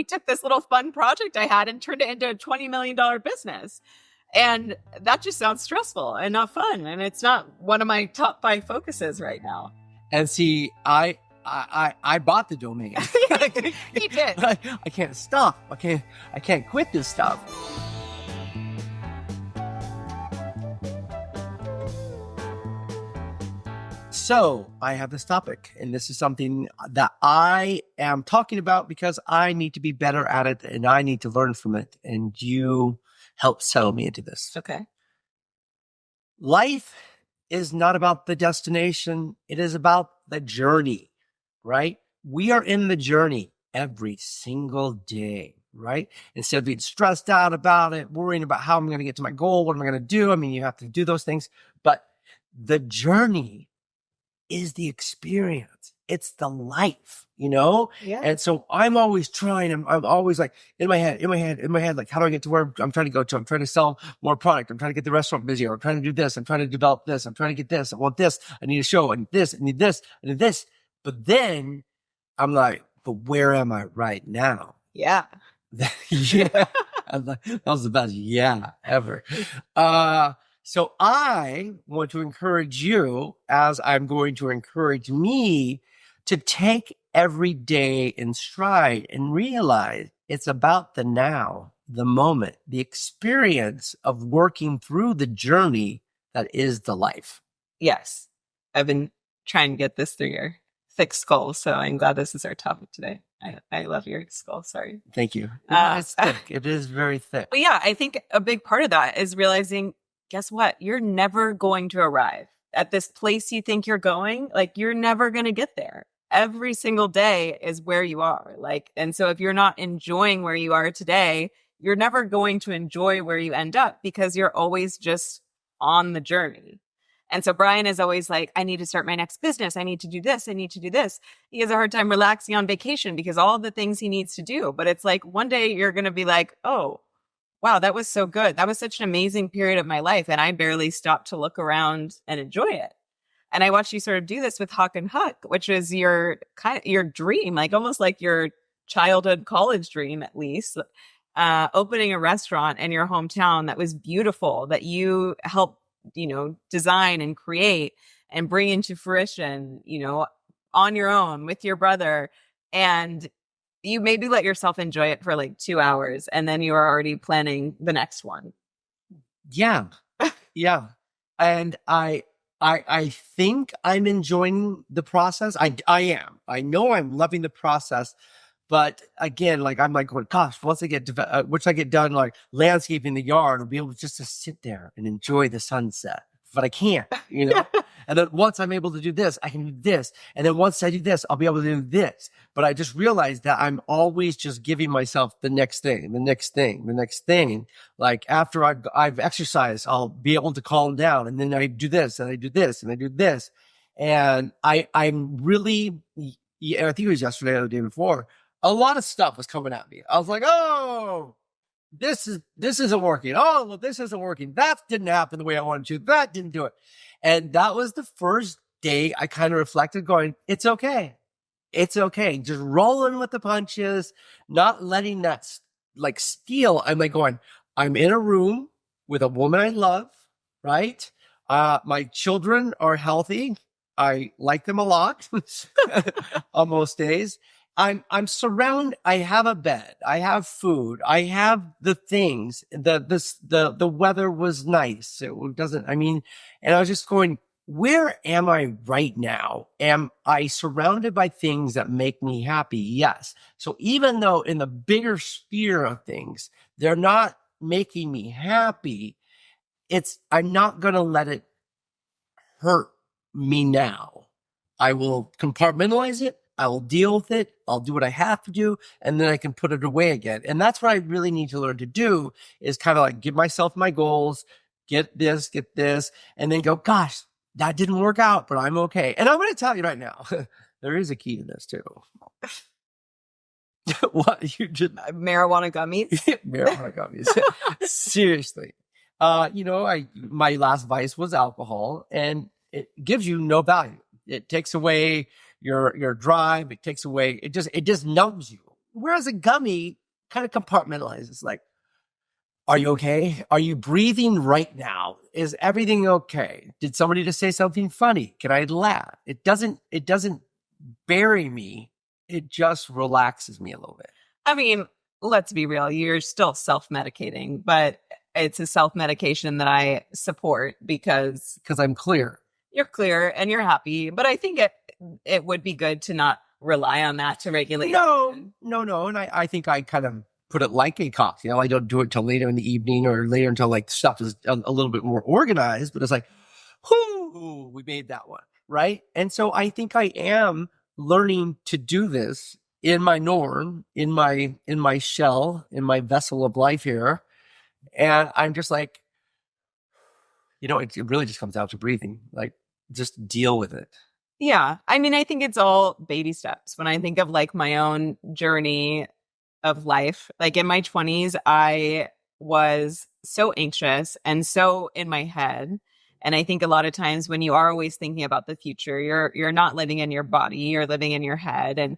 we took this little fun project I had and turned it into a $20 million business. And that just sounds stressful and not fun. And it's not one of my top 5 focuses right now. And see, I bought the domain. He did. I can't stop. I can't quit this stuff. So I have this topic, and this is something that I am talking about because I need to be better at it and I need to learn from it. And you help settle me into this. Okay. Life is not about the destination. It is about the journey, right? We are in the journey every single day, right? Instead of being stressed out about it, worrying about how I'm going to get to my goal, what am I going to do? I mean, you have to do those things, but the journey is the experience. It's the life, you know? Yeah. And so I'm always trying, I'm always like in my head, like, how do I get to where I'm trying to go to? I'm trying to sell more product. I'm trying to get the restaurant busier. I'm trying to do this. I'm trying to develop this. I'm trying to get this. I want this. I need a show. I need this. I need this. I need this. But then I'm like, but where am I right now? Yeah. Yeah. I'm like, that was the best yeah ever. So I want to encourage you, as I'm going to encourage me, to take every day in stride and realize it's about the now, the moment, the experience of working through the journey that is the life. Yes. I've been trying to get this through your thick skull, so I'm glad this is our topic today. I love your skull. Sorry. Thank you. It's thick. It is very thick. But yeah, I think a big part of that is realizing, guess what? You're never going to arrive at this place you think you're going. Like, you're never going to get there. Every single day is where you are. Like, and so if you're not enjoying where you are today, you're never going to enjoy where you end up because you're always just on the journey. And so Brian is always like, I need to start my next business. I need to do this. I need to do this. He has a hard time relaxing on vacation because all the things he needs to do. But it's like one day you're going to be like, oh, wow, that was so good. That was such an amazing period of my life. And I barely stopped to look around and enjoy it. And I watched you sort of do this with Hawk and Huck, which is your dream, like almost like your childhood college dream, at least, opening a restaurant in your hometown that was beautiful, that you helped, design and create and bring into fruition, on your own with your brother. And you maybe let yourself enjoy it for like 2 hours and then you are already planning the next one. Yeah. Yeah. And I think I'm enjoying the process. I am. I know I'm loving the process. But again, like I'm like going, gosh, once I get done, like landscaping the yard, I'll be able just to sit there and enjoy the sunset. But I can't, And then once I'm able to do this, I can do this. And then once I do this, I'll be able to do this. But I just realized that I'm always just giving myself the next thing, the next thing, the next thing. Like after I've exercised, I'll be able to calm down. And then I do this and I do this and I do this. And I'm really, I think it was yesterday or the day before, a lot of stuff was coming at me. I was like, oh, this isn't working. Oh, well, this isn't working. That didn't happen the way I wanted to. That didn't do it. And that was the first day I kind of reflected going, it's okay. It's okay. Just rolling with the punches, not letting that like steal. I'm like going, I'm in a room with a woman I love, right? My children are healthy. I like them a lot on most days. I'm surrounded. I have a bed. I have food. I have the things. The weather was nice. And I was just going, where am I right now? Am I surrounded by things that make me happy? Yes. So even though in the bigger sphere of things, they're not making me happy, I'm not going to let it hurt me now. I will compartmentalize it. I will deal with it. I'll do what I have to do, and then I can put it away again. And that's what I really need to learn to do is kind of like give myself my goals, get this, and then go, gosh, that didn't work out, but I'm okay. And I'm going to tell you right now, there is a key to this too. What you just marijuana gummies? Marijuana gummies. Seriously. My last vice was alcohol, and it gives you no value. It takes away your drive. It takes away, it just numbs you. Whereas a gummy kind of compartmentalizes, like, are you okay? Are you breathing right now? Is everything okay? Did somebody just say something funny? Can I laugh? It doesn't bury me. It just relaxes me a little bit. I mean, let's be real. You're still self-medicating, but it's a self-medication that I support because I'm clear. You're clear and you're happy. But I think it would be good to not rely on that to regulate. No. And I think I kind of put it like a cocktail. You know, I don't do it till later in the evening or later until like stuff is a little bit more organized, but it's like, whoo, we made that one. Right. And so I think I am learning to do this in my norm, in my shell, in my vessel of life here. And I'm just like, you know, it really just comes down to breathing, like just deal with it. Yeah. I mean, I think it's all baby steps. When I think of like my own journey of life, like in my 20s, I was so anxious and so in my head. And I think a lot of times when you are always thinking about the future, you're not living in your body, you're living in your head. And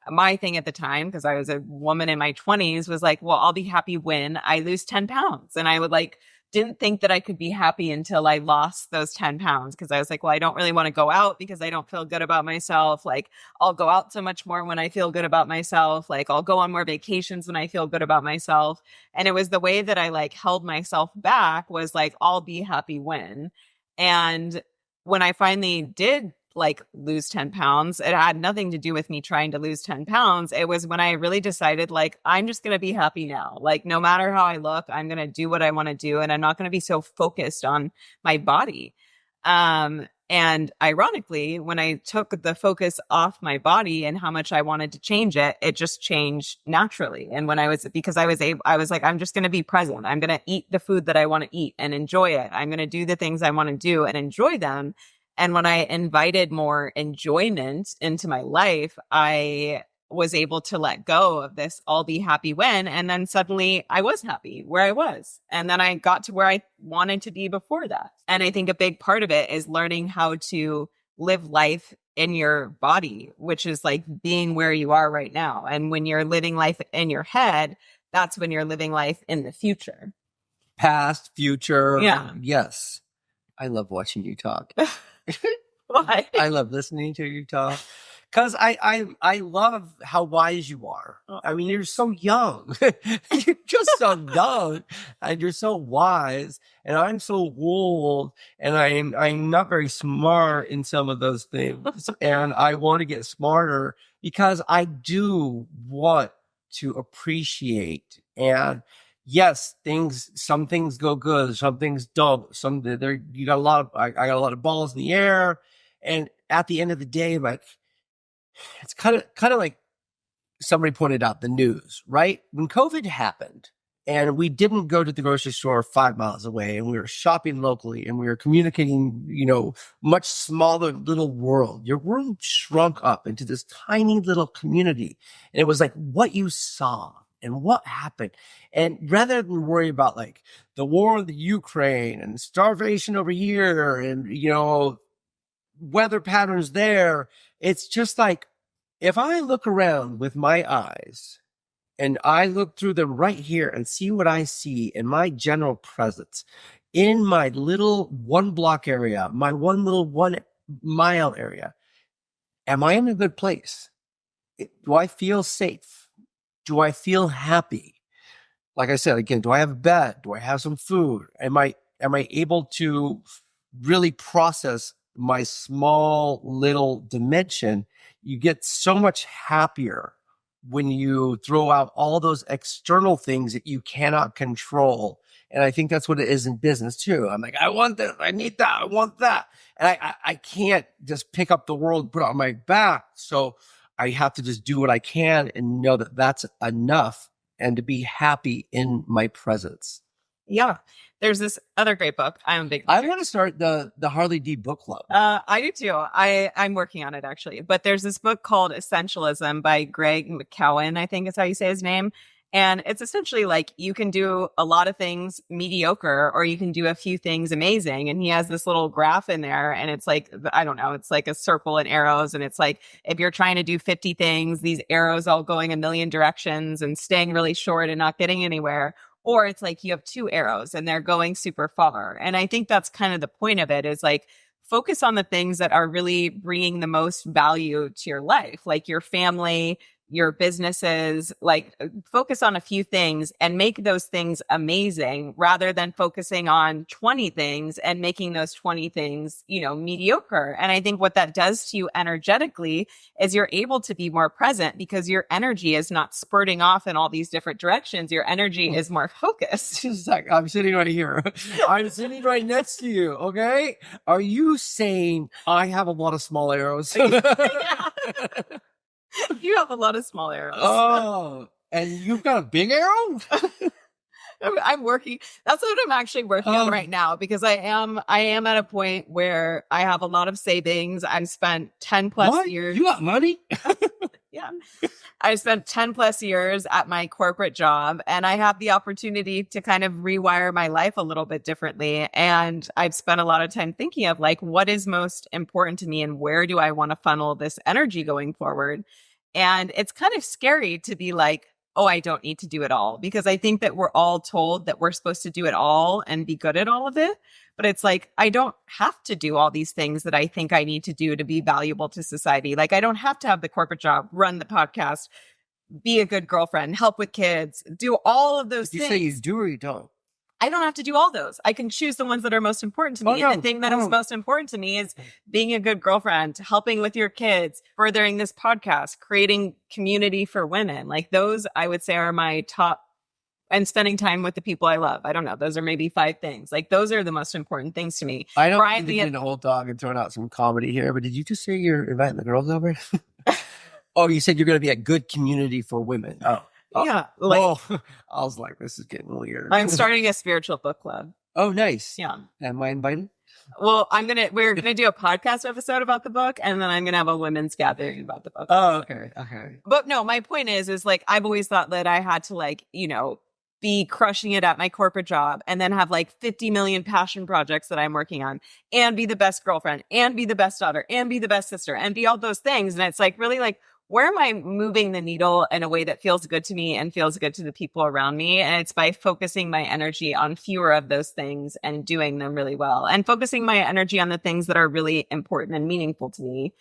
my thing at the time, because I was a woman in my 20s, was like, well, I'll be happy when I lose 10 pounds. And I would like, didn't think that I could be happy until I lost those 10 pounds. Cause I was like, well, I don't really want to go out because I don't feel good about myself. Like I'll go out so much more when I feel good about myself. Like I'll go on more vacations when I feel good about myself. And it was the way that I like held myself back was like, I'll be happy when. And when I finally did like lose 10 pounds, it had nothing to do with me trying to lose 10 pounds. It was when I really decided like, I'm just going to be happy now. Like, no matter how I look, I'm going to do what I want to do. And I'm not going to be so focused on my body. And ironically, when I took the focus off my body and how much I wanted to change it, it just changed naturally. And when I was like, I'm just going to be present. I'm going to eat the food that I want to eat and enjoy it. I'm going to do the things I want to do and enjoy them. And when I invited more enjoyment into my life, I was able to let go of this, I'll be happy when, and then suddenly I was happy where I was. And then I got to where I wanted to be before that. And I think a big part of it is learning how to live life in your body, which is like being where you are right now. And when you're living life in your head, that's when you're living life in the future. Past, future. Yeah. Yes. I love watching you talk. Why? I love listening to you talk. Because I love how wise you are. I mean, you're so young. You're just so young, and you're so wise. And I'm so old, and I'm not very smart in some of those things. And I want to get smarter because I do want to appreciate. And yes, some things go good, some things don't. I got a lot of balls in the air, and at the end of the day, like. It's kind of like somebody pointed out the news, right? When COVID happened and we didn't go to the grocery store 5 miles away and we were shopping locally and we were communicating, much smaller little world. Your world shrunk up into this tiny little community. And it was like what you saw and what happened. And rather than worry about like the war in the Ukraine and starvation over here and, weather patterns there, it's just like, if I look around with my eyes and I look through them right here and see what I see in my general presence, in my little 1 block area, my one little 1 mile area, am I in a good place? Do I feel safe? Do I feel happy? Like I said, again, do I have a bed? Do I have some food? Am I able to really process my small little dimension? You get so much happier when you throw out all those external things that you cannot control. And I think that's what it is in business too. I'm like, I want this, I need that, I want that. And I can't just pick up the world and put it on my back. So I have to just do what I can and know that that's enough and to be happy in my presence. Yeah. There's this other great book. I'm going to start the Harley D book club. I do too. I'm working on it actually, but there's this book called Essentialism by Greg McKeown, I think is how you say his name. And it's essentially like you can do a lot of things mediocre or you can do a few things amazing. And he has this little graph in there and it's like, I don't know, it's like a circle and arrows. And it's like, if you're trying to do 50 things, these arrows all going a million directions and staying really short and not getting anywhere. Or it's like you have two arrows and they're going super far. And I think that's kind of the point of it is like, focus on the things that are really bringing the most value to your life, like your family, your businesses, like focus on a few things and make those things amazing rather than focusing on 20 things and making those 20 things, mediocre. And I think what that does to you energetically is you're able to be more present because your energy is not spurting off in all these different directions. Your energy is more focused. Just like, I'm sitting right here. I'm sitting right next to you. Okay. Are you saying I have a lot of small arrows? Yeah. You have a lot of small arrows. Oh, and you've got a big arrow? I'm working. That's what I'm actually working on right now because I am at a point where I have a lot of savings. I've spent 10 plus years. You got money? Yeah. I spent 10 plus years at my corporate job and I have the opportunity to kind of rewire my life a little bit differently. And I've spent a lot of time thinking of like, what is most important to me and where do I want to funnel this energy going forward? And it's kind of scary to be like, oh, I don't need to do it all because I think that we're all told that we're supposed to do it all and be good at all of it. But it's like, I don't have to do all these things that I think I need to do to be valuable to society. Like, I don't have to have the corporate job, run the podcast, be a good girlfriend, help with kids, do all of those things. You say you do or you don't? I don't have to do all those. I can choose the ones that are most important to me. And the thing that is most important to me is being a good girlfriend, helping with your kids, furthering this podcast, creating community for women. Like those, I would say, are my top, and spending time with the people I love. I don't know. Those are maybe 5 things. Like those are the most important things to me. I don't mean to get an old dog and throwing out some comedy here, but did you just say you're inviting the girls over? Oh, you said you're going to be a good community for women. Oh. Yeah. I was like, this is getting weird. I'm starting a spiritual book club. Oh, nice. Yeah. Am I invited? Well, we're going to do a podcast episode about the book and then I'm going to have a women's gathering about the book. Oh, okay. Okay. But no, my point is like, I've always thought that I had to like, be crushing it at my corporate job and then have like 50 million passion projects that I'm working on and be the best girlfriend and be the best daughter and be the best sister and be all those things. And it's like, really like, where am I moving the needle in a way that feels good to me and feels good to the people around me? And it's by focusing my energy on fewer of those things and doing them really well and focusing my energy on the things that are really important and meaningful to me.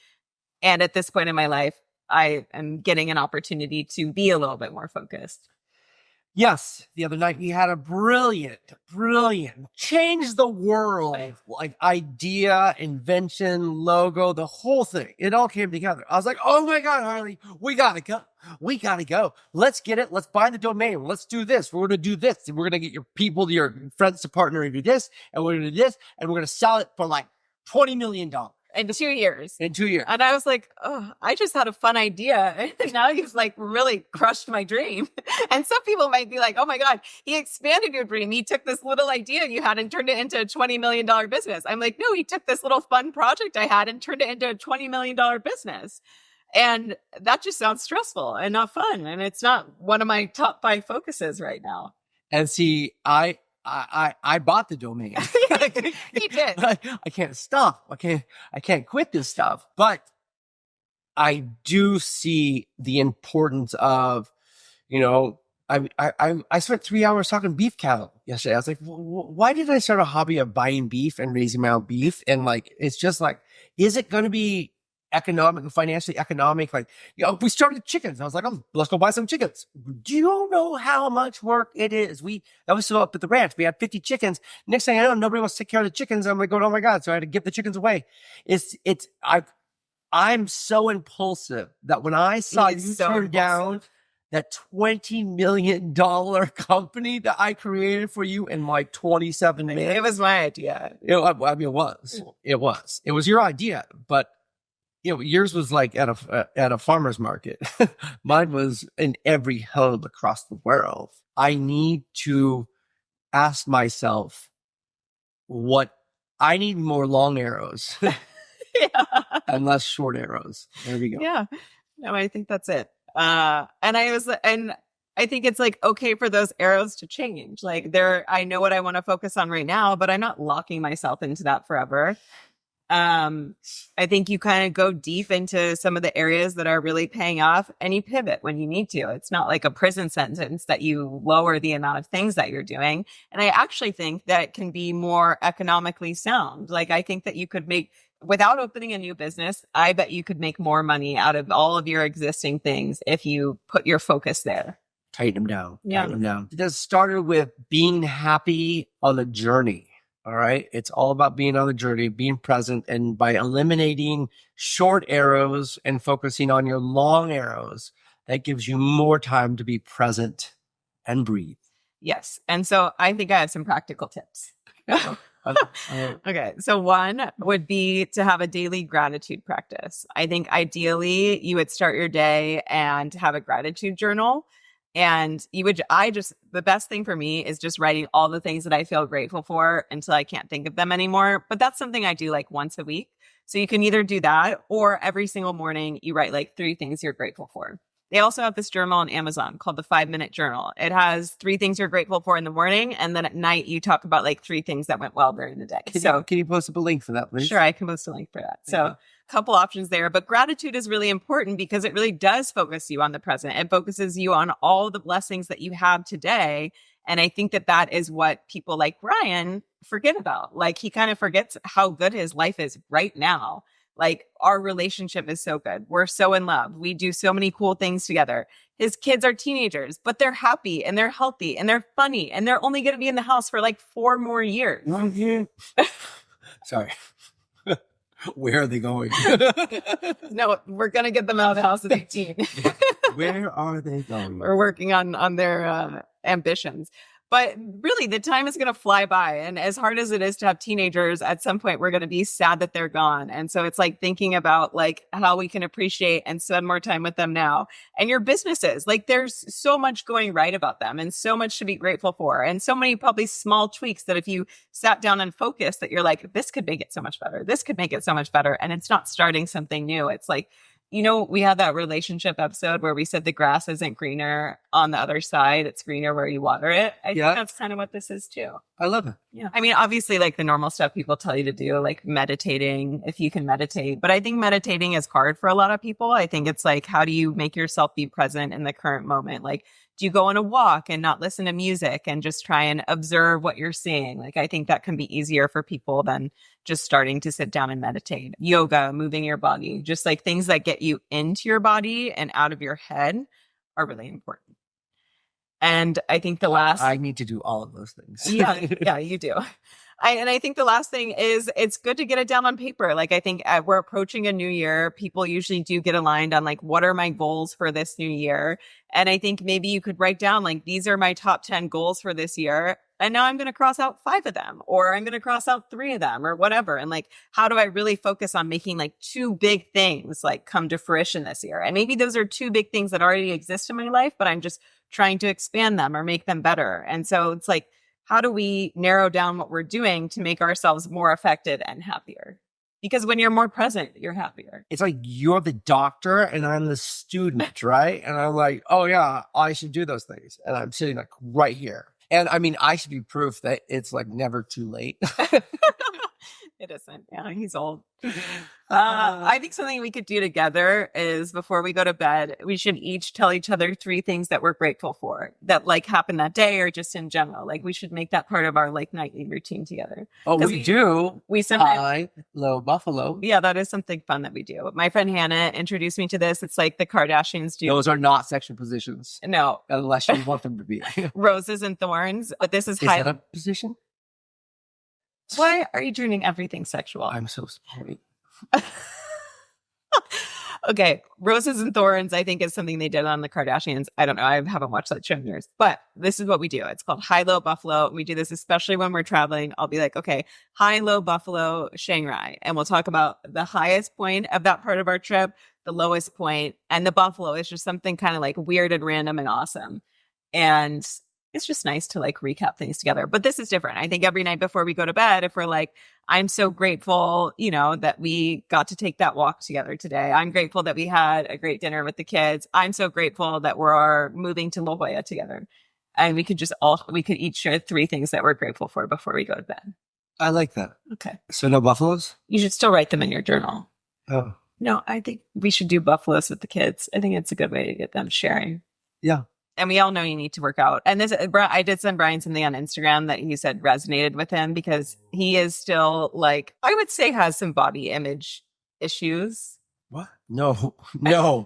And at this point in my life, I am getting an opportunity to be a little bit more focused. Yes, the other night we had a brilliant, change the world, like idea, invention, logo, the whole thing. It all came together. I was like, oh my God, Harley, we gotta go. Let's get it. Let's buy the domain. Let's do this. We're going to do this. And we're going to get your people, your friends to partner and do this. And we're going to do this. And we're going to sell it for like $20 million. In 2 years. In 2 years. And I was like, oh, I just had a fun idea. And now you've like really crushed my dream. And some people might be like, oh my God, he expanded your dream. He took this little idea you had and turned it into a $20 million business. I'm like, no, he took this little fun project I had and turned it into a $20 million business. And that just sounds stressful and not fun. And it's not one of my top 5 focuses right now. And see, I bought the domain. He did. I can't stop. I can't quit this stuff. But I do see the importance of, I spent 3 hours talking beef cattle yesterday. I was like, why did I start a hobby of buying beef and raising my own beef? And like, it's just like, is it going to be economic and financially economic? Like, we started chickens. I was like, let's go buy some chickens. Do you know how much work it is? That was still up at the ranch. We had 50 chickens. Next thing I know, nobody wants to take care of the chickens. I'm like, oh my God. So I had to give the chickens away. I'm so impulsive that when I saw you turn down that $20 million company that I created for you in like 27 minutes. It was my idea. It was. It was your idea, but yours was like at a farmer's market. Mine was in every home across the world. I need to ask myself I need more long arrows and less short arrows. There we go. Yeah. No, I think that's it. And I think it's like okay for those arrows to change. Like I know what I want to focus on right now, but I'm not locking myself into that forever. I think you kind of go deep into some of the areas that are really paying off and you pivot when you need to. It's not like a prison sentence that you lower the amount of things that you're doing. And I actually think that it can be more economically sound. Like I think that you could make, without opening a new business, I bet you could make more money out of all of your existing things if you put your focus there. Tighten them down. Yeah. Tighten them down. It does started with being happy on the journey. All right. It's all about being on the journey, being present. And by eliminating short arrows and focusing on your long arrows, that gives you more time to be present and breathe. Yes. And so I think I have some practical tips. Okay. So one would be to have a daily gratitude practice. I think ideally you would start your day and have a gratitude journal. And the best thing for me is just writing all the things that I feel grateful for until I can't think of them anymore. But that's something I do like once a week. So you can either do that or every single morning you write like 3 things you're grateful for. They also have this journal on Amazon called the 5-minute journal. It has 3 things you're grateful for in the morning. And then at night you talk about like 3 things that went well during the day. Can you post up a link for that, please? Sure. I can post a link for that. So couple options there, but gratitude is really important because it really does focus you on the present. It focuses you on all the blessings that you have today. And I think that is what people like Brian forget about. Like he kind of forgets how good his life is right now. Like our relationship is so good. We're so in love. We do so many cool things together. His kids are teenagers, but they're happy and they're healthy and they're funny and they're only going to be in the house for like 4 more years. Sorry. Where are they going? No, we're going to get them out of the house at 18. Where are they going? We're working on their ambitions. But really, the time is going to fly by. And as hard as it is to have teenagers, at some point, we're going to be sad that they're gone. And so it's like thinking about like how we can appreciate and spend more time with them now. And your businesses, like there's so much going right about them and so much to be grateful for. And so many probably small tweaks that if you sat down and focused that you're like, this could make it so much better. This could make it so much better. And it's not starting something new. It's like, we had that relationship episode where we said the grass isn't greener on the other side. It's greener where you water it. I think that's kind of what this is too. I love it. Yeah. I mean, obviously like the normal stuff people tell you to do, like meditating, if you can meditate, but I think meditating is hard for a lot of people. I think it's like, how do you make yourself be present in the current moment? Like, do you go on a walk and not listen to music and just try and observe what you're seeing? Like, I think that can be easier for people than just starting to sit down and meditate. Yoga, moving your body, just like things that get you into your body and out of your head are really important. And I think I need to do all of those things. Yeah, you do. I think the last thing is it's good to get it down on paper. Like I think we're approaching a new year. People usually do get aligned on like, what are my goals for this new year? And I think maybe you could write down like, these are my top 10 goals for this year. And now I'm going to cross out 5 of them, or I'm going to cross out 3 of them or whatever. And like, how do I really focus on making like 2 big things like come to fruition this year? And maybe those are 2 big things that already exist in my life, but I'm just trying to expand them or make them better. And so it's like, how do we narrow down what we're doing to make ourselves more effective and happier? Because when you're more present, you're happier. It's like you're the doctor and I'm the student, right? And I'm like, oh yeah, I should do those things. And I'm sitting like right here. And I mean, I should be proof that it's like never too late. It isn't. Yeah, he's old. I think something we could do together is before we go to bed, we should each tell each other 3 things that we're grateful for that like happened that day or just in general. Like we should make that part of our like nightly routine together. Oh, we do. We sometimes Hi, hello, Buffalo. Yeah, that is something fun that we do. My friend Hannah introduced me to this. It's like the Kardashians do. Those are not sexual positions. No. Unless you want them to be. Roses and thorns. But this is that a position? Why are you turning everything sexual? I'm so sorry. Okay. Roses and thorns, I think, is something they did on the Kardashians. I don't know. I haven't watched that show in years, but this is what we do. It's called high, low, buffalo. We do this, especially when we're traveling. I'll be like, okay, high, low, buffalo, Chiang Rai. And we'll talk about the highest point of that part of our trip, the lowest point, and the buffalo is just something kind of like weird and random and awesome. And it's just nice to like recap things together. But this is different. I think every night before we go to bed, if we're like, I'm so grateful, that we got to take that walk together today. I'm grateful that we had a great dinner with the kids. I'm so grateful that we're moving to La Jolla together. And we could each share 3 things that we're grateful for before we go to bed. I like that. Okay. So no buffaloes? You should still write them in your journal. Oh. No, I think we should do buffaloes with the kids. I think it's a good way to get them sharing. Yeah. And we all know you need to work out. And I did send Brian something on Instagram that he said resonated with him because he is still like, I would say has some body image issues. What? No. I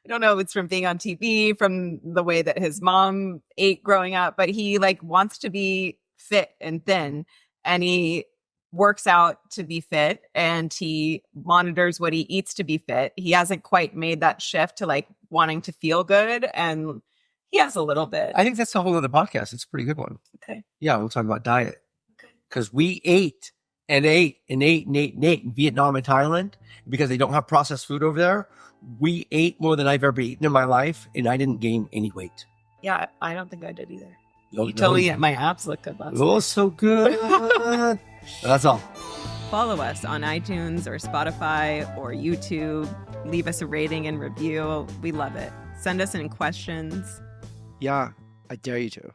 don't know if it's from being on TV, from the way that his mom ate growing up, but he like wants to be fit and thin, and he works out to be fit, and he monitors what he eats to be fit. He hasn't quite made that shift to like wanting to feel good, and he has a little bit. I think that's a whole other podcast. It's a pretty good one. Okay. Yeah, we'll talk about diet. Because we ate in Vietnam and Thailand because they don't have processed food over there. We ate more than I've ever eaten in my life, and I didn't gain any weight. Yeah, I don't think I did either. Oh, you told me that my abs look good last night. Oh, so good. That's all. Follow us on iTunes or Spotify or YouTube. Leave us a rating and review. We love it. Send us any questions. Yeah, I dare you to.